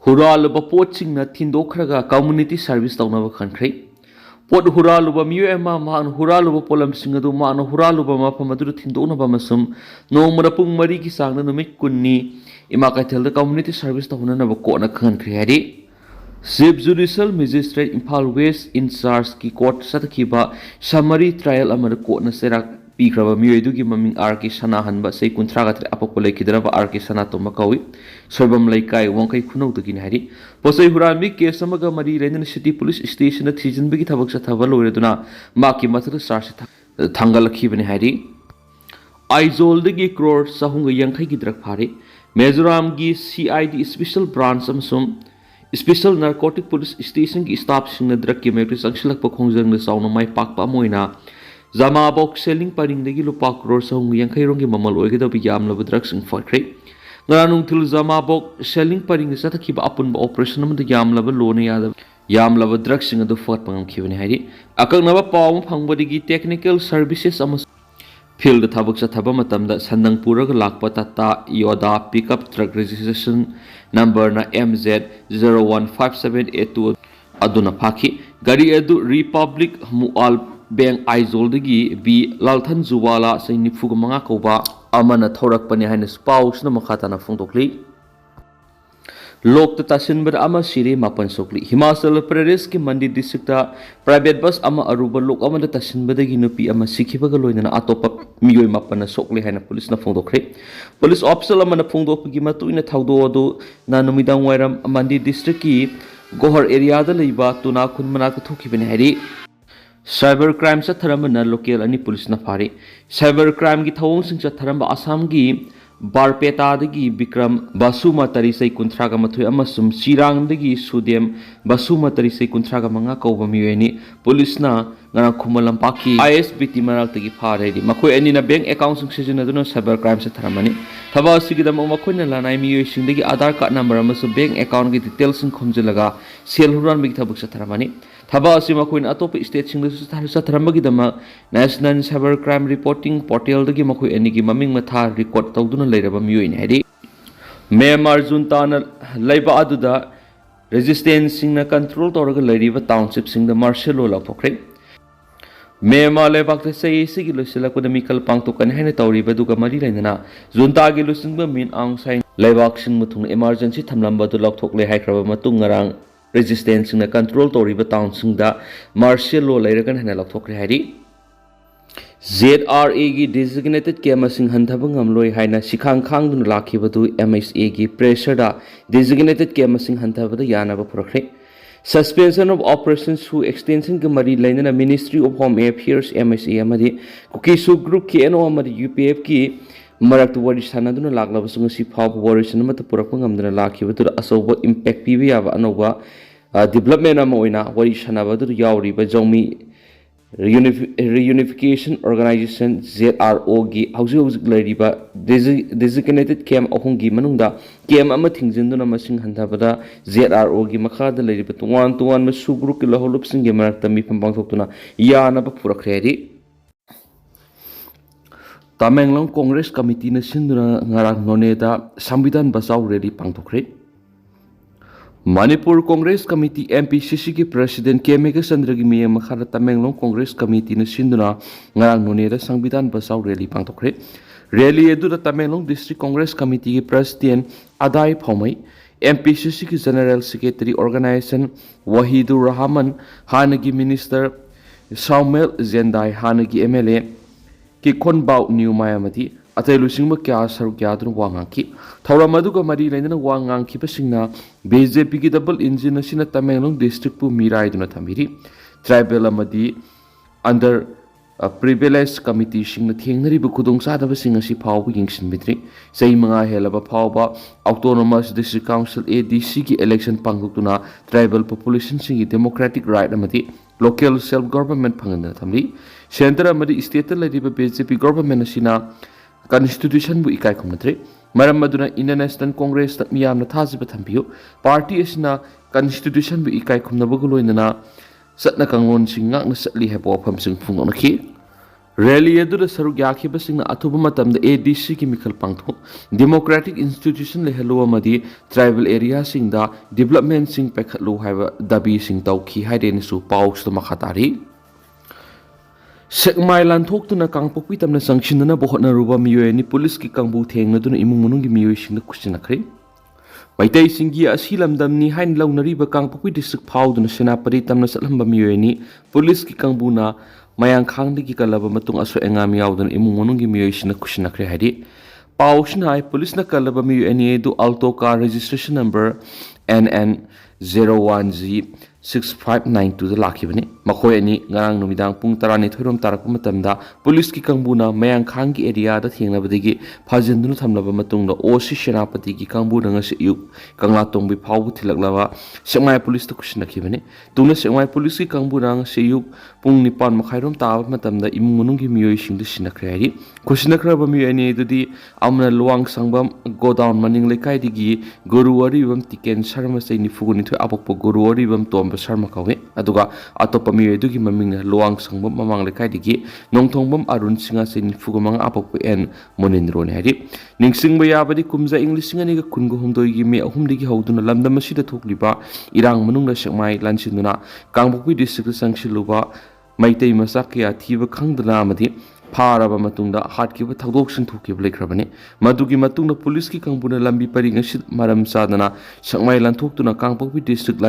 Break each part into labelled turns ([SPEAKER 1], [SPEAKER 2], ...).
[SPEAKER 1] Huraluba poaching na Tindokraga community service down country. Pot Huraluba Muema Man Huraluba Polam Singadu Man Huraluba Mapamadu Tindona Bamasum, no Murapung Mariki Sang no Mikuni, Imakatel the community service down of a corner country. Hadi Zip Judicial Magistrate Impal West in Sarski Court Satakiba, summary trial among the court Naserak. Pikraba Muedugi Maming Arki Sana Hanba say Kuntragat Apopole Kidrava Arki Sanato Makawi, Sorbam Laikai, Wonkai Kuno to Ginhari, Posei Hurami, Kesamaga Mari, Lenin City Police Station at Season Bigitabaks Tavalo Reduna, Maki Matter Stars Tangala Kivan Hari. Aizol the Gikror Sahunga Yankai Gidrak Pari, Mezuram Gi CID Special Branch Samsum, Special Narcotic Police Station establishing the drug chemicals Anshilak Pokongzang the Sauna Mai Pakpa Moina. Zama box selling paring the Gilupak Rosong Yankai Mamal Oigada Yam Love drugs in phakhre. Nanung till Zama box selling paring the Satakiba upon operation of the Yam Lava Lone Yam Lava drugs in the Fort Pang Kivan Hari. Akanava Pong Pangbadigi technical services amas fill the Tabaks at Tabamatam that Sandang Pura Lakpatata Yoda pickup truck registration number na MZ015782 Aduna Paki Gari Edu Republic Mual Bang Aizol the B Lalthanzuala say Nifugamanga Koba Amana Thorak Panihana spouse no Makatana Fundokli Lok the Tashin but Ama Siri Mapan Sokli Himachal Pradesh ki Mandi district private bus Ama Aruba Lok Ama the Tashin Badaginupi Ama Sikibagalo in Atopa Mio Mapana Sokli Hana Police na Fundokli Police Officer Amana Fundopigimatu in a Taudo Nanomidang Wairam Mandi district ki Gohar area the Liba Tuna Kunmanaka Tuki Hari Cyber crime sa tharamba local ani police na pari. Cyber crime ki thawong sing sa tharamba Assam ki Barpeta dagi Bikram Basuma tarisay kuntraga mathoy amasum Sirang dagi Sudem Basuma tarisay kuntraga mga kauba miyeni police na nga khumalampaki ISBT maral tagi phare di makoy ani na bank account sing season na cyber crime sa tharamani thaba sigidam makoy na lanay miyoy sing dagi Aadhaar card number amasu bank account ki details sing khomjalaga sel huran big thabuk sa tharamani Thaba si makoy na atop state sing sa tharambagi dama National Cyber Crime Reporting Portal dagi makoy ani ki maming matha record tawduna leiraba miyoy ni hadi Myanmar junta na laiba aduda resistance sing na control toraga leiriba township sing da martial law laphokre Myanmar lebak te sei sigi losila ko mikal pangtukan hene tawriba duga mari lainana junta gi lusingba min ang sai lebak sing muthung emergency thamlamba du lakhokle haikraba matung ngarang resistance in the control to river town sing da martial law lairagan hena lakhokre hari ZRA gi designated kema sing handhabang amloi haina sikhang khang dun lakhibadu MSA gi pressure da designated kema sing handhabada yana ba purakre suspension of operations through extension ga mari lainana Ministry of Home Affairs MSA amadi Kuki Zo group ki eno amadi UPF ki Marak to Wari Sanaduna Lagla Sunga si Pop Warriors and Mata Purapangam than a lucky to the Asoba impact PV of Anova development Amoina, Wari Sanava to Yauri, but Zomi Reunification Organization ZRO Gi Houses Gladiba designated Cam Ohungi Manunda, Cam Amating Zinduna Masing Hantabada, ZRO Gi Maka the lady, but 1-to-1 Masugru Kilaholups and Gamartami from Bangtokuna, Yana Pura Credi. Tamenglong Congress Committee na sinduna ngarang noneda sambitan basaw ready pangtokre. Manipur Congress Committee MPCC ki President Kemega Sandragi Miya Makhara Tamenglong Congress Committee na sinduna ngarang noneda sambitan basaw ready pangtokre. Rally edu da Tamenglong District Congress Committee ki President Adai Phomai MPCC ki General Secretary Organization Wahidur Rahman Hanagi Minister Samuel Zendai Hanagi MLA ki konbau new mayamati atay lusingma kya saru kya dun wangang ki thawra maduga mari lainana wangang ki pasingna BJP ki double engine sina Tamenglong district pu mirai duna thamiri tribal amadi under privilege committee singna thengnari bu khudong sa da singa si phawbu yingsin mitri sei manga helaba phawba autonomous district council ADC ki election pangutuna tribal population singi democratic right amadi local self government phangana thamri Center amadi state ladiba BJP government asina constitution bu ikai khumatre maram maduna International Congress ta miyamna thajiba thambiyo party asina constitution bu ikai khumnabagu loinana satna kanglon singak na satli hebo pham sing phungona khi rally ꯑꯗꯨꯗ ꯁꯔꯨꯛ ꯌꯥꯈꯤꯕꯁꯤꯡꯅ ꯑꯊꯨꯕ ꯃꯇꯝꯗ ADCꯒꯤ ꯃꯤꯈꯜ ꯄꯥꯡꯊꯣꯛ ꯗꯦꯃꯣꯀ꯭ꯔꯦꯇꯤक institution ꯂꯩꯍꯜꯂꯨ ꯑꯃꯗꯤ tribal ꯑꯦꯔꯤꯌꯥꯁꯤꯡꯗ ꯗꯤꯕꯦꯂꯞꯃꯦꯟꯠꯁꯤꯡ ꯄꯥꯏꯈꯠꯂꯨ ꯍꯥꯏꯕ ꯗꯥꯕꯤꯁꯤꯡ ꯇꯧꯈꯤ ꯍꯥꯏꯗꯦꯅꯁꯨ ꯄꯥꯎꯁꯤꯗ ꯃꯈꯥ ꯇꯥꯔꯤ꯫ ꯁꯦꯛꯃꯥꯏ ꯂꯥꯟꯊꯣꯛꯇꯨꯅ ꯀꯥꯡꯄꯣꯛꯄꯤ ꯇꯝꯅ ꯆꯪꯁꯤꯟꯅꯅꯕ ꯍꯣꯠꯅꯔꯨꯕ ꯃꯤꯑꯣꯏ ꯑꯅꯤ ꯄꯨꯂꯤꯁꯀꯤ ꯀꯥꯡꯕꯨ ꯊꯦꯡꯅꯗꯨꯅ ꯏꯃꯨꯡ ꯃꯅꯨꯡꯒꯤ ꯃꯤꯑꯣꯏꯁꯤꯡꯅ ꯈꯨꯠꯁꯤꯟꯅꯈ꯭ꯔꯦ꯫ ꯃꯩꯇꯩꯁꯤꯡꯒꯤ ꯑꯁꯤ ꯂꯝꯗꯝꯅꯤ ꯍꯥꯏꯅ ꯂꯧꯅꯔꯤꯕ ꯀꯥꯡꯄꯣꯛꯄꯤ ꯗꯤꯁꯇ꯭ꯔꯤꯛ ꯐꯥꯎꯗꯨꯅ ꯁꯦꯅꯥꯄꯇꯤ ꯇꯝꯅ ꯆꯠꯂꯝꯕ ꯃꯤꯑꯣꯏ ꯑꯅꯤ ꯄꯨꯂꯤꯁꯀꯤ ꯀꯥꯡꯕꯨꯅ ꯃꯌꯥꯡꯈꯥꯡꯗꯒꯤ ꯀꯜꯂꯕ ꯃꯇꯨꯡ ꯑꯁꯣꯏ ꯑꯉꯥꯝ ꯌꯥꯎꯗꯅ ꯏꯃꯨꯡ ꯃꯅꯨꯡꯒꯤ ꯃꯤꯑꯣꯏꯁꯤꯡꯅ ꯈꯨꯠꯁꯤꯟꯅꯈ꯭ꯔꯦ ꯍꯥꯏꯔꯤ꯫ ꯄꯥꯎꯁꯤꯅ ꯍꯥꯏ ꯄꯨꯂꯤꯁꯅ ꯀꯜꯂꯕ ꯃꯤꯑꯣꯏ ꯑꯅꯤ ꯑꯗꯨ ꯑꯜꯇꯣ ꯀꯥꯔ ꯔꯦꯖꯤꯁꯇ꯭ꯔꯦꯁꯟ ꯅꯝꯕꯔ NN01G6592ꯗ ꯂꯥꯛꯈꯤꯕꯅꯤ꯫ ꯃꯈꯣꯏ ꯑꯅꯤ ꯉꯔꯥꯡ ꯅꯨꯃꯤꯗꯥꯡ ꯄꯨꯡ 12ꯔꯣꯝ ꯇꯥꯔꯛꯄ ꯃꯇꯝꯗ ꯄꯨꯂꯤꯁꯀꯤ ꯀꯥꯡꯕꯨꯅ ꯃꯌꯥꯡꯈꯥꯡꯒꯤ ꯑꯦꯔꯤꯌꯥꯗ ꯊꯦꯡꯅꯕꯗꯒꯤ ꯐꯥꯖꯤꯟꯗꯨꯅ ꯊꯝꯂꯕ ꯃꯇꯨꯡꯗ OC ꯁꯦꯅꯥꯄꯇꯤꯒꯤ ꯀꯥꯡꯕꯨꯅ ꯉꯁꯤ ꯑꯌꯨꯛ ꯀꯪꯂꯥꯇꯣꯡꯕꯤ ꯐꯥꯎꯕ ꯊꯤꯜꯂꯛꯂꯕ ꯁꯦꯛꯃꯥꯏ ꯄꯨꯂꯤꯁꯇ ꯈꯨꯠꯁꯤꯟꯅꯈꯤꯕꯅꯤ꯫ ꯇꯨꯡꯗ ꯁꯦꯛꯃꯥꯏ ꯄꯨꯂꯤꯁꯀꯤ ꯀꯥꯡꯕꯨꯅ ꯉꯁꯤ ꯑꯌꯨꯛ ꯄꯨꯡ 9:30ꯔꯣꯝ ꯇꯥꯕ ꯃꯇꯝꯗ ꯏꯃꯨꯡ ꯃꯅꯨꯡꯒꯤ ꯃꯤꯑꯣꯏꯁꯤꯡꯗ ꯁꯤꯟꯅꯈ꯭ꯔꯦ ꯍꯥꯏꯔꯤ꯫ ꯈꯨꯠꯁꯤꯟꯅꯈ꯭ꯔꯕ ꯃꯤꯑꯣꯏ ꯑꯅꯤ ꯑꯗꯨꯗꯤ ꯑꯃꯅ ꯂꯨꯋꯥꯡꯁꯪꯕꯝ ꯒꯣꯗꯥꯎꯟ ꯃꯅꯤꯡ ꯂꯩꯀꯥꯏꯗꯒꯤ ꯒꯨꯔꯨ ꯑꯔꯤꯕꯝ ꯇꯤꯀꯦꯟ ꯁꯔꯃ ꯆꯍꯤ 92 ꯑꯄꯣꯛꯄ ꯒꯨꯔꯨ ꯑꯔꯤꯕꯝ ꯇꯣꯝꯕ ꯁꯔꯃ ꯀꯧꯏ꯫ ꯑꯗꯨꯒ ꯑꯇꯣꯞꯄ ꯃꯤꯑꯣꯏ ꯑꯗꯨꯒꯤ ꯃꯃꯤꯡꯅ ꯂꯨꯋꯥꯡꯁꯪꯕꯝ ꯃꯃꯥꯡ ꯂꯩꯀꯥꯏꯗꯒꯤ ꯅꯣꯡꯊꯣꯡꯕꯝ ꯑꯔꯨꯟ ꯁꯤꯡꯍ ꯆꯍꯤ 95 ꯑꯄꯣꯛꯄ N ꯃꯨꯅꯤꯟꯗ꯭ꯔꯣꯅꯤ ꯍꯥꯏꯔꯤ꯫ ꯅꯤꯡꯁꯤꯡꯕ ꯌꯥꯕꯗꯤ ꯀꯨꯝꯖꯥ ꯏꯪ 2019ꯒꯤ ꯃꯦ 3ꯗꯒꯤ ꯍꯧꯗꯨꯅ ꯂꯝꯗꯝ ꯑꯁꯤꯗ ꯊꯣꯛꯂꯤꯕ ꯏꯔꯥꯡ ꯃꯅꯨꯡꯗ ꯁꯦꯛꯃꯥꯏ ꯂꯥꯟꯁꯤꯟꯗꯨꯅ ꯀꯥꯡꯄꯣꯛꯄꯤ ꯗꯤꯁꯇ꯭ꯔꯤꯛꯇ ꯆꯪꯁꯤꯜꯂꯨꯕ ꯃꯩꯇꯩ ꯃꯆꯥ ꯀꯌꯥ ꯊꯤꯕ ꯈꯪꯗꯅ ꯑꯃꯗꯤ ꯐꯥꯔꯕ ꯃꯇꯨꯡꯗ ꯍꯥꯠꯈꯤꯕ ꯊꯧꯗꯣꯛꯁꯤꯡ ꯊꯣꯛꯈꯤꯕ ꯂꯩꯈ꯭ꯔꯕꯅꯤ꯫ ꯃꯗꯨꯒꯤ ꯃꯇꯨꯡꯗ ꯄꯨꯂꯤꯁꯀꯤ ꯀꯥꯡꯕꯨꯅ ꯂꯝꯕꯤ ꯄꯔꯤꯡ ꯑꯁꯤꯗ ꯃꯔꯝ ꯆꯥꯗꯅ ꯁꯦꯛꯃꯥꯏ ꯂꯥꯟꯊꯣꯛꯇꯨꯅ ꯀꯥꯡꯄꯣꯛꯄꯤ ꯗꯤꯁꯇ꯭ꯔꯤꯛ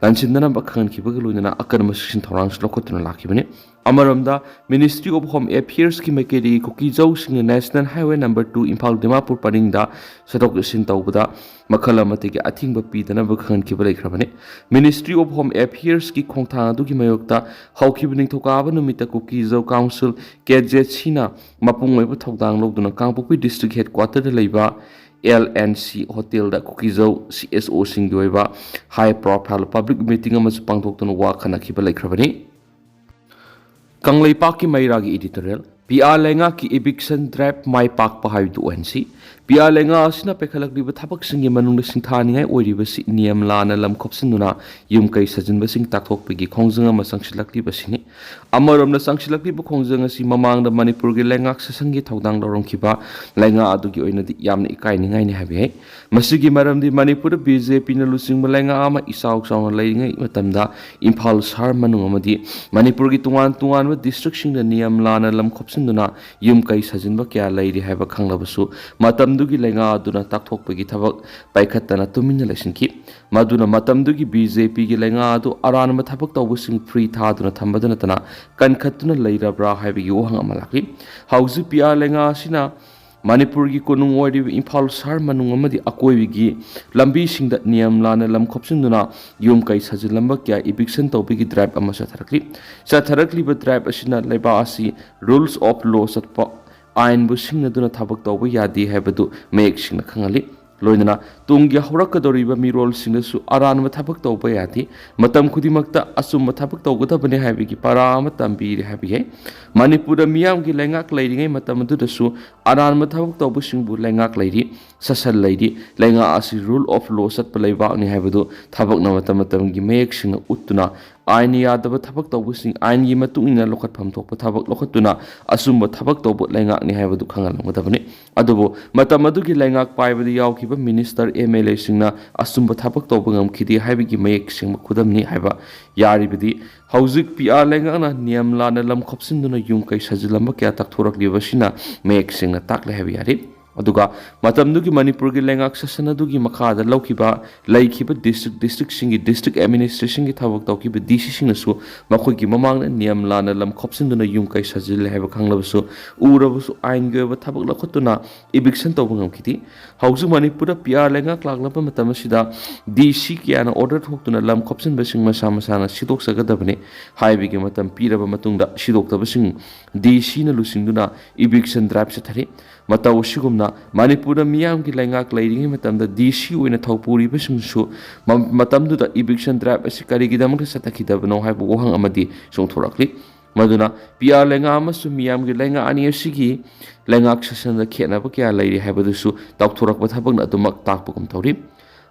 [SPEAKER 1] ꯂꯥꯟꯁꯤꯟꯗꯅꯕ ꯈꯪꯍꯟꯈꯤꯕꯒ ꯂꯣꯏꯅꯅ ꯑꯀꯟꯕ ꯆꯦꯛꯁꯤꯟ ꯊꯧꯔꯥꯡꯁꯨ ꯂꯧꯈꯠꯇꯨꯅ ꯂꯥꯛꯈꯤꯕꯅꯤ꯫ ꯑꯃꯔꯣꯝꯗ ꯃꯤꯅꯤꯁꯇ꯭ꯔꯤ ꯑꯣꯐ ꯍꯣꯝ ꯑꯦꯐꯤꯌꯔꯁꯀꯤ ꯃꯥꯏꯀꯩꯗꯒꯤ ꯀꯨꯀꯤ ꯖꯧꯁꯤꯡꯅ national highway number 2 Imphal Dimapur ꯄꯔꯤꯡꯗ ꯆꯠꯊꯣꯛ ꯆꯠꯁꯤꯟ ꯇꯧꯕꯗ ꯃꯈꯜ ꯑꯃꯠꯇꯒꯤ ꯑꯊꯤꯡꯕ ꯄꯤꯗꯅꯕ ꯈꯪꯍꯟꯈꯤꯕ ꯂꯩꯈ꯭ꯔꯕꯅꯤ꯫ ꯃꯤꯅꯤꯁꯇ꯭ꯔꯤ ꯑꯣꯐ ꯍꯣꯝ ꯑꯦꯐꯤꯌꯔꯁꯀꯤ ꯈꯣꯡꯊꯥꯡ ꯑꯗꯨꯒꯤ ꯃꯥꯌꯣꯛꯇ ꯍꯧꯈꯤꯕ ꯅꯤꯡꯊꯧꯀꯥꯕ ꯅꯨꯃꯤꯠꯇ ꯀꯨꯀꯤ ꯖꯧ ꯀꯥꯎꯟꯁꯤꯜ KZCꯅ ꯃꯄꯨꯡ ꯑꯣꯏꯕ ꯊꯧꯗꯥꯡ ꯂꯧꯗꯨꯅ ꯀꯥꯡꯄꯣꯛꯄꯤ ꯗꯤꯁꯇ꯭ꯔꯤꯛ ꯍꯦꯗꯀ꯭ꯋꯥꯇꯔꯗ ꯂꯩꯕ LNC ꯍꯣꯇꯦꯜꯗ ꯀꯨꯀꯤ ꯖꯧ CSOꯁꯤꯡꯒꯤ ꯑꯣꯏꯕ ꯍꯥꯏ ꯄ꯭ꯔꯣꯐꯥꯏꯜ ꯄꯕ꯭ꯂꯤꯛ ꯃꯤꯇꯤꯡ ꯑꯃꯁꯨ ꯄꯥꯡꯊꯣꯛꯇꯨꯅ ꯋꯥ ꯈꯟꯅꯈꯤꯕ ꯂꯩꯈ꯭ꯔꯕꯅꯤ꯫ ꯀꯪꯂꯩꯄꯥꯛꯀꯤ ꯃꯩꯔꯥꯒꯤ ꯏꯗꯤꯇꯣꯔꯤꯌꯦꯜ PR ꯂꯩꯉꯥꯛꯀꯤ ꯏꯕꯤꯛꯁꯟ ꯗ꯭ꯔꯥꯏꯕ ꯃꯥꯏ ꯄꯥꯛꯄ ꯍꯥꯏꯕꯗꯨ ꯑꯣꯏꯍꯟꯁꯤ꯫ PR ꯂꯩꯉꯥꯛ ꯑꯁꯤꯅ ꯄꯥꯏꯈꯠꯂꯛꯂꯤꯕ ꯊꯕꯛꯁꯤꯡꯒꯤ ꯃꯅꯨꯡꯗ ꯁꯤꯡꯊꯥꯅꯤꯡꯉꯥꯏ ꯑꯣꯏꯔꯤꯕꯁꯤ ꯅꯤꯌꯝ ꯂꯥꯟꯅ ꯂꯝ ꯈꯣꯞꯆꯤꯟꯗꯨꯅ ꯌꯨꯝ ꯀꯩ ꯁꯥꯖꯤꯟꯕꯁꯤꯡ ꯇꯥꯛꯊꯣꯛꯄꯒꯤ ꯈꯣꯡꯖꯪ ꯑꯃ ꯆꯪꯁꯤꯜꯂꯛꯂꯤꯕꯁꯤꯅꯤ꯫ ꯑꯃꯔꯣꯝꯗ ꯆꯪꯁꯤꯜꯂꯛꯂꯤꯕ ꯈꯣꯡꯖꯪ ꯑꯁꯤ ꯃꯃꯥꯡꯗ ꯃꯅꯤꯄꯨꯔꯒꯤ ꯂꯩꯉꯥꯛ ꯁꯥꯁꯟꯒꯤ ꯊꯧꯗꯥꯡ ꯂꯧꯔꯝꯈꯤꯕ ꯂꯩꯉꯥꯛ ꯑꯗꯨꯒꯤ ꯑꯣꯏꯅꯗꯤ ꯌꯥꯝꯅ ꯏꯀꯥꯏꯅꯤꯡꯉꯥꯏꯅꯤ ꯍꯥꯏꯕ ꯌꯥꯏ꯫ ꯃꯁꯤꯒꯤ ꯃꯔꯝꯗꯤ ꯃꯅꯤꯄꯨꯔꯗ BJPꯅ ꯂꯨꯆꯤꯡꯕ ꯂꯩꯉꯥꯛ ꯑꯃ ꯏꯆꯥꯎ ꯆꯥꯎꯅ ꯂꯩꯔꯤꯉꯩ ꯃꯇꯝꯗ ꯏꯝꯐꯥꯜ ꯁꯍꯔ ꯃꯅꯨꯡ ꯑꯃꯗꯤ ꯃꯅꯤꯄꯨꯔꯒꯤ ꯇꯣꯉꯥꯟ ꯇꯣꯉꯥꯟꯕ ꯗꯤꯁꯇ꯭ꯔꯤꯛꯁꯤꯡꯗ ꯅꯤꯌꯝ ꯂꯥꯟꯅ ꯂꯝ ꯈꯣꯞꯆꯤꯟꯗꯨꯅ ꯌꯨꯝ ꯀꯩ ꯁꯥꯖꯤꯟꯕ ꯀꯌా ꯂꯩꯔꯤ ꯍꯥꯏꯕ ꯈꯪꯂꯕꯁꯨ ꯃꯇꯝꯗꯨꯒꯤ ꯂꯩꯉꯥꯛ ꯑꯗꯨꯅ ꯇꯥꯛꯊꯣꯛꯄꯒꯤ ꯊꯕꯛ ꯄꯥꯏꯈꯠꯇꯅ ꯇꯨꯃꯤꯟꯅ ꯂꯩꯁꯤꯟꯈꯤ꯫ ꯃꯗꯨꯅ ꯃꯇꯝꯗꯨꯒꯤ BJPꯒꯤ ꯂꯩꯉꯥꯛ ꯑꯗꯨ ꯑꯔꯥꯟꯕ ꯊꯕꯛ ꯇꯧꯕꯁꯤꯡ ꯐ꯭ꯔꯤ ꯊꯥꯗꯨꯅ ꯊꯝꯕꯗ ꯅꯠꯇꯅ ꯀꯟꯈꯠꯇꯨꯅ ꯂꯩꯔꯕ꯭ꯔꯥ ꯍꯥꯏꯕꯒꯤ ꯋꯥꯍꯪ ꯑꯃ ꯂꯥꯛꯂꯤ꯫ ꯍꯧꯖꯤꯛ PR ꯂꯩꯉꯥꯛ ꯑꯁꯤꯅ ꯃꯅꯤꯄꯨꯔꯒꯤ ꯀꯣꯅꯨꯡ ꯑꯣꯏꯔꯤꯕ ꯏꯝꯐꯥꯜ ꯁꯍꯔ ꯃꯅꯨꯡ ꯑꯃꯗꯤ ꯑꯀꯣꯏꯕꯒꯤ ꯂꯝꯕꯤꯁꯤꯡꯗ ꯅꯤꯌꯝ ꯂꯥꯟꯅ ꯂꯝ ꯈꯣꯞꯆꯤꯟꯗꯨꯅ ꯌꯨꯝ ꯀꯩ ꯁꯥꯖꯤꯜꯂꯝꯕ ꯀꯌꯥ ꯏꯕꯤꯛꯁꯟ ꯇꯧꯕꯒꯤ ꯗ꯭ꯔꯥꯏꯕ ꯑꯃ ꯆꯠꯊꯔꯛꯂꯤ꯫ ꯆꯠꯊꯔꯛꯂꯤꯕ ꯗ꯭ꯔꯥꯏꯕ ꯑꯁꯤꯅ ꯂꯩꯕꯥꯛ ꯑꯁꯤ ꯔꯨꯜꯁ ꯑꯣꯐ ꯂꯣ ꯆꯠꯄ ꯑꯥꯏꯟꯕꯨ ꯁꯤꯡꯅꯗꯨꯅ ꯊꯕꯛ ꯇꯧꯕ ꯌꯥꯗꯦ ꯍꯥꯏꯕꯗු ꯃꯌꯦꯛ ꯁꯦꯡꯅ ꯈꯪꯍꯜꯂꯤ꯫ ꯂꯣꯏꯅꯅ ꯇꯨꯡꯒꯤ ꯍꯧꯔꯛꯀꯗꯧꯔꯤꯕ ꯃꯤꯔꯣꯜꯁꯤꯡꯗꯁꯨ ꯑꯔꯥꯟꯕ ꯊꯕꯛ ꯇꯧꯕ ꯌꯥꯗꯦ, ꯃꯇꯝ ꯈꯨꯗꯤꯡꯃꯛꯇ ꯑꯆꯨꯝꯕ ꯊꯕꯛ ꯇꯧꯒꯗꯕꯅꯤ ꯍꯥꯏꯕꯒꯤ ꯄꯔꯥ ꯑꯃ ꯇꯝꯕꯤꯔꯦ ꯍꯥꯏꯕ ꯌꯥꯏ꯫ ꯃꯅꯤꯄꯨꯔꯗ ꯃꯤꯌꯥꯝꯒꯤ ꯂꯩꯉꯥꯛ ꯂꯩꯔꯤꯉꯩ ꯃꯇꯝ ꯑꯗꯨꯗꯁꯨ ꯑꯔꯥꯟꯕ ꯊꯕꯛ ꯇꯧꯕꯁꯤꯡꯕꯨ ꯂꯩꯉꯥꯛ ꯂꯩꯔꯤ, ꯁꯥꯁꯟ ꯂꯩꯔꯤ, ꯂꯩꯉꯥꯛ ꯑꯁꯤ ꯔꯨꯜ ꯑꯣꯐ ꯂꯣ ꯆꯠꯄ ꯂꯩꯕꯥꯛꯅꯤ ꯍꯥꯏꯕꯗꯨ ꯊꯕꯛꯅ ꯃꯇꯝ ꯃꯇꯝꯒꯤ ꯃꯌꯦꯛ ꯁꯦꯡꯅ ꯎꯠꯇꯨꯅ ꯑꯥꯏꯟ ꯌꯥꯗꯕ ꯊꯕꯛ ꯇꯧꯕꯁꯤꯡ ꯑꯥꯏꯟꯒꯤ ꯃꯇꯨꯡ ꯏꯟꯅ ꯂꯧꯈꯠꯐꯝ ꯊꯣꯛꯄ ꯊꯕꯛ ꯂꯧꯈꯠꯇꯨꯅ ꯑꯆꯨꯝꯕ ꯊꯕꯛ ꯇꯧꯕ ꯂꯩꯉꯥꯛꯅꯤ ꯍꯥꯏꯕꯗꯨ ꯈꯪꯍꯜꯂꯝꯒꯗꯕꯅꯤ꯫ ꯑꯗꯨꯕꯨ ꯃꯇꯝ ꯑꯗꯨꯒꯤ ꯂꯩꯉꯥꯛ ꯄꯥꯏꯕꯗ ꯌꯥꯎꯈꯤꯕ ꯃꯤꯅꯤꯁꯇꯔ MLAꯁꯤꯡꯅ ꯑꯆꯨꯝꯕ ꯊꯕꯛ ꯇꯧꯕ ꯉꯝꯈꯤꯗꯦ ꯍꯥꯏꯕꯒꯤ ꯃꯌꯦꯛ ꯁꯦꯡꯕ ꯈꯨꯗꯝꯅꯤ ꯍꯥꯏꯕ ꯌꯥꯔꯤꯕꯗꯤ ꯍꯧꯖꯤꯛ PR ꯂꯩꯉꯥꯛꯅ ꯅꯤꯌꯝ ꯂꯥꯟꯅ ꯂꯝ ꯈꯣꯞꯆꯤꯟꯗꯨꯅ ꯌꯨꯝ ꯀꯩ ꯁꯥꯖꯤꯜꯂꯝꯕ ꯀꯌꯥ ꯇꯥꯛꯊꯣꯔꯛꯂꯤꯕꯁꯤꯅ ꯃꯌꯦꯛ ꯁꯦꯡꯅ ꯇꯥꯛꯂꯦ ꯍꯥꯏꯕ ꯌꯥꯔꯤ꯫ ꯑꯗꯨꯒ ꯃꯇꯝꯗꯨꯒꯤ ꯃꯅꯤꯄꯨꯔꯒꯤ ꯂꯩꯉꯥꯛ ꯁꯥꯁꯟ ꯑꯗꯨꯒꯤ ꯃꯈꯥꯗ ꯂꯩꯈꯤꯕ ꯗꯤꯁꯇ꯭ꯔꯤꯛꯁꯤꯡꯒꯤ ꯗꯤꯁꯇ꯭ꯔꯤꯛ ꯑꯦꯗꯃꯤꯅꯤꯁꯇ꯭ꯔꯦꯁꯟꯒꯤ ꯊꯕꯛ ꯇꯧꯈꯤꯕ DCꯁꯤꯡꯅꯁꯨ ꯃꯈꯣꯏꯒꯤ ꯃꯃꯥꯡꯗ ꯅꯤꯌꯝ ꯂꯥꯟꯅ ꯂꯝ ꯈꯣꯞꯆꯤꯟꯗꯨꯅ ꯌꯨꯝ ꯀꯩ ꯁꯥꯖꯤꯜꯂꯦ ꯍꯥꯏꯕ ꯈꯪꯂꯕꯁꯨ ꯎꯔꯕꯁꯨ ꯑꯥꯏꯟꯒꯤ ꯑꯣꯏꯕ ꯊꯕꯛ ꯂꯧꯈꯠꯇꯨꯅ ꯏꯕꯤꯛꯁꯟ ꯇꯧꯕꯉꯝꯈꯤꯗꯦ꯫ ꯍꯧꯖꯤꯛ ꯃꯅꯤꯄꯨꯔꯗ PR ꯂꯩꯉꯥꯛ ꯂꯥꯛꯂꯕ ꯃꯇꯝ ꯑꯁꯤꯗ DC ꯀꯌꯥꯅ ꯑꯣꯔꯗꯔ ꯊꯣꯛꯇꯨꯅ ꯂꯝ ꯈꯣꯞꯆꯤꯟꯕꯁꯤꯡ ꯃꯁꯥ ꯃꯁꯥꯅ ꯁꯤꯗꯣꯛꯆꯒꯗꯕꯅꯤ ꯍꯥꯏꯕꯒꯤ ꯃꯇꯝ ꯄꯤꯔꯕ ꯃꯇꯨꯡꯗ ꯁꯤꯗꯣꯛꯇꯕꯁꯤꯡ DCꯅ ꯂꯨꯆꯤꯡꯗꯨꯅ ꯏꯕꯤꯛꯁꯟ ꯗ꯭ꯔꯥꯏꯕ ꯆꯠꯊꯔꯤ꯫ ꯃꯇꯧ ꯑꯁꯤꯒꯨꯝꯅ ꯃꯅꯤꯄꯨꯔꯗ ꯃꯤꯌꯥꯝꯒꯤ ꯂꯩꯉꯥꯛ ꯂꯩꯔꯤꯉꯩ ꯃꯇꯝꯗ DC ꯑꯣꯏꯅ ꯊꯧꯄꯨꯔꯤꯕꯁꯤꯡꯁꯨ ꯃꯇꯝꯗꯨꯗ ꯏꯕꯤꯛꯁꯟ ꯗ꯭ꯔꯥꯏꯕ ꯑꯁꯤ ꯀꯔꯤꯒꯤꯗꯃꯛꯇ ꯆꯠꯊꯈꯤꯗꯕꯅꯣ ꯍꯥꯏꯕ ꯋꯥꯍꯪ ꯑꯃꯗꯤ ꯆꯣꯡꯊꯣꯔꯛꯂꯤ꯫ ꯃꯗꯨꯅ PR ꯂꯩꯉꯥꯛ ꯑꯃꯁꯨꯡ ꯃꯤꯌꯥꯝꯒꯤ ꯂꯩꯉꯥꯛ ꯑꯅꯤ ꯑꯁꯤꯒꯤ ꯂꯩꯉꯥꯛ ꯁꯥꯁꯟꯗ ꯈꯦꯠꯅꯕ ꯀꯌꯥ ꯂꯩꯔꯤ ꯍꯥꯏꯕꯗꯨꯁꯨ ꯇꯧꯊꯣꯔꯛꯄ ꯊꯕꯛꯅ ꯑꯗꯨꯃꯛ ꯇꯥꯛꯄꯒꯨꯝ ꯇꯧꯔꯤ꯫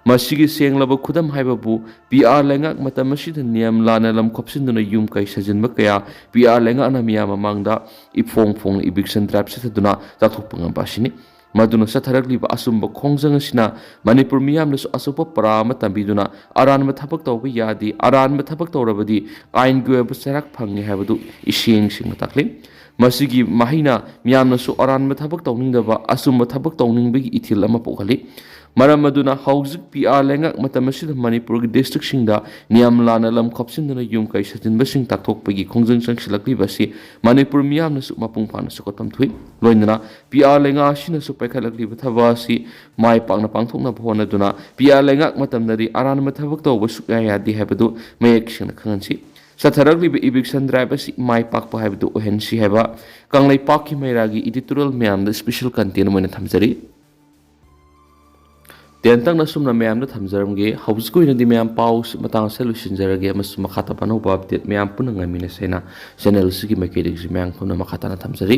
[SPEAKER 1] ꯃꯁꯤꯒꯤ ꯁꯦꯡꯂꯕ ꯈꯨꯗꯝ ꯍꯥꯏꯕꯕꯨ PR ꯂꯩꯉꯥꯛ ꯃꯇꯝ ꯑꯁꯤꯗ ꯅꯤꯌꯝ ꯂꯥꯟꯅ ꯂꯝ ꯈꯣꯞꯆꯤꯟꯗꯨꯅ ꯌꯨꯝ ꯀꯩ ꯁꯥꯖꯤꯟꯕ ꯀꯌꯥ PR ꯂꯩꯉꯥꯛꯅ ꯃꯤꯌꯥꯝ ꯃꯃꯥꯡꯗ ꯏꯐꯣꯡ ꯐꯣꯡꯅ ꯏꯕꯤꯛꯁꯟ ꯗ꯭ꯔꯥꯏꯕ ꯆꯠꯊꯗꯨꯅ ꯆꯥꯊꯣꯛꯄ ꯉꯝꯕ ꯑꯁꯤꯅꯤ ꯃꯗꯨꯅ ꯆꯠꯊꯔꯛꯂꯤꯕ ꯑꯆꯨꯝꯕ ꯈꯣꯡꯖꯪ ꯑꯁꯤꯅ ꯃꯅꯤꯄꯨꯔ ꯃꯤꯌꯥꯝꯅꯁꯨ ꯑꯆꯧꯕ ꯄꯔꯥ ꯑꯃ ꯇꯝꯕꯤꯗꯨꯅ ꯑꯔꯥꯟꯕ ꯊꯕꯛ ꯇꯧꯕ ꯌꯥꯗꯦ ꯑꯔꯥꯟꯕ ꯊꯕꯛ ꯇꯧꯔꯕꯗꯤ ꯑꯥꯏꯟꯒꯤ ꯑꯣꯏꯕ ꯆꯩꯔꯥꯛ ꯐꯪꯉꯤ ꯍꯥꯏꯕꯗꯨ ꯏꯁꯦꯡ ꯁꯦꯡꯅ ꯇꯥꯛꯂꯤ ꯃꯁꯤꯒꯤ ꯃꯍꯩꯅ ꯃꯤꯌꯥꯝꯅꯁꯨ ꯑꯔꯥꯟꯕ ꯊꯕꯛ ꯇꯧꯅꯤꯡꯗꯕ ꯑꯆꯨꯝꯕ ꯊꯕꯛ ꯇꯧꯅꯤꯡꯕꯒꯤ ꯏꯊꯤꯜ ꯑꯃ ꯄꯣꯛꯍꯜꯂꯤ ꯃꯔꯝ ꯑꯗꯨꯅ ꯍꯧꯖꯤꯛ PR ꯂꯩꯉꯥꯛ ꯃꯇꯝ ꯑꯁꯤꯗ ꯃꯅꯤꯄꯨꯔꯒꯤ ꯗꯤꯁꯇ꯭ꯔꯤꯛꯁꯤꯡꯗ ꯅꯤꯌꯝ ꯂꯥꯟꯅ ꯂꯝ ꯈꯣꯞꯆꯤꯟꯗꯨꯅ ꯌꯨꯝ ꯀꯩ ꯁꯥꯖꯤꯟꯕꯁꯤꯡ ꯇꯥꯛꯊꯣꯛꯄꯒꯤ ꯈꯣꯡꯖꯪ ꯆꯪꯁꯤꯜꯂꯛꯂꯤꯕ ꯑꯁꯤ ꯃꯅꯤꯄꯨꯔ ꯃꯤꯌꯥꯝꯅꯁꯨ ꯃꯄꯨꯡ ꯐꯥꯅ ꯁꯧꯒꯠꯐꯝ ꯊꯣꯛꯏ ꯂꯣꯏꯅꯅ PR ꯂꯩꯉꯥꯛ ꯑꯁꯤꯅꯁꯨ ꯄꯥꯏꯈꯠꯂꯛꯂꯤꯕ ꯊꯕꯛ ꯑꯁꯤ ꯃꯥꯏ ꯄꯥꯛꯅ ꯄꯥꯡꯊꯣꯛꯅꯕ ꯍꯣꯠꯅꯗꯨꯅ PR ꯂꯩꯉꯥꯛ ꯃꯇꯝꯗꯗꯤ ꯑꯔꯥꯟꯕ ꯊꯕꯛ ꯇꯧꯕ ꯁꯨꯛꯌꯥ ꯌꯥꯗꯦ ꯍꯥꯏꯕꯗꯨ ꯃꯌꯦꯛ ꯁꯦꯡꯅ ꯈꯪꯍꯟꯁꯤ ꯆꯠꯊꯔꯛꯂꯤꯕ ꯏꯕꯤꯛꯁꯟ ꯗ꯭ꯔꯥꯏꯕ ꯑꯁꯤ ꯃꯥꯏ ꯄꯥꯛꯄ ꯍꯥꯏꯕꯗꯨ ꯑꯣꯏꯍꯟꯁꯤ ꯍꯥꯏꯕ ꯀꯪꯂꯩꯄꯥꯛꯀꯤ ꯃꯩꯔꯥꯒꯤ ꯏꯗꯤꯇꯣꯔꯤꯌꯦꯜ ꯃꯌꯥꯝꯗ ꯁ꯭ꯄꯦꯁꯦꯜ ꯀꯟꯇꯦꯟ ꯑꯣꯏꯅ ꯊꯝꯖꯔꯤ ꯇꯦꯟꯇꯪꯅ ꯁꯨꯝꯅ ꯃꯌꯥꯝꯗ ꯊꯝꯖꯔꯝꯒꯦ ꯍꯧꯖꯤꯛꯀꯤ ꯑꯣꯏꯅꯗꯤ ꯃꯌꯥꯝ ꯄꯥꯎ ꯃꯇꯥꯡ ꯑꯁꯤꯗ ꯂꯣꯏꯁꯤꯟꯖꯔꯒꯦ ꯑꯃꯁꯨꯡ ꯃꯈꯥ ꯇꯥꯕ ꯑꯅꯧꯕ ꯑꯞꯗꯦꯠ ꯃꯌꯥꯝ ꯄꯨꯟꯅ ꯉꯥꯏꯃꯤꯟꯅꯁꯦꯅ ꯆꯦꯅꯦꯜ ꯑꯁꯤꯒꯤ ꯃꯥꯏꯀꯩꯗꯒꯤꯁꯨ ꯃꯌꯥꯝ ꯄꯨꯟꯅ ꯃꯈꯥ ꯇꯥꯅ ꯊꯝꯖꯔꯤ